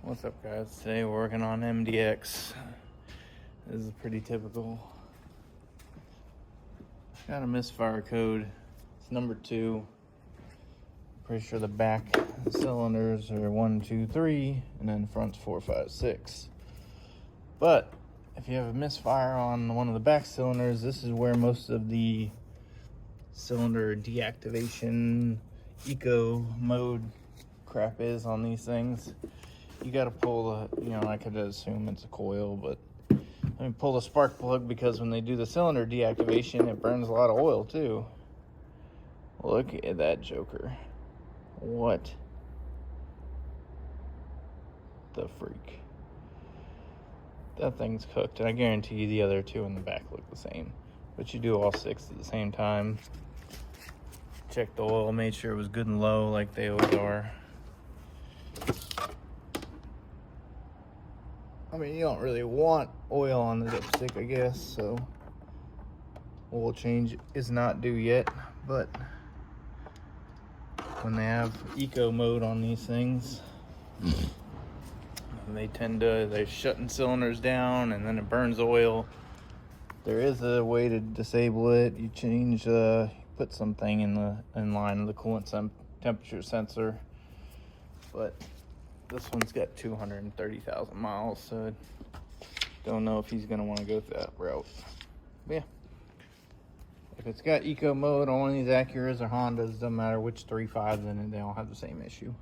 What's up, guys? Today we're working on MDX. This is pretty typical. Got a misfire code. It's number 2. Pretty sure the back cylinders are 1, 2, 3, and then front's 4, 5, 6. But if you have a misfire on one of the back cylinders, this is where most of the cylinder deactivation eco mode crap is on these things. You got to pull the, I could assume it's a coil, but let me pull the spark plug, because when they do the cylinder deactivation, it burns a lot of oil too. Look at that joker. What the freak? That thing's cooked, and I guarantee you the other 2 in the back look the same. But you do all 6 at the same time. Check the oil, made sure it was good and low like they always are. I mean, you don't really want oil on the dipstick, I guess, so oil change is not due yet. But when they have eco mode on these things, they're shutting cylinders down and then it burns oil. There is a way to disable it. You change, put something in line of the coolant temperature sensor, but this one's got 230,000 miles, so don't know if he's going to want to go that route. But yeah, if it's got eco mode on one of these Acuras or Hondas, doesn't matter which 3.5s in it, they all have the same issue.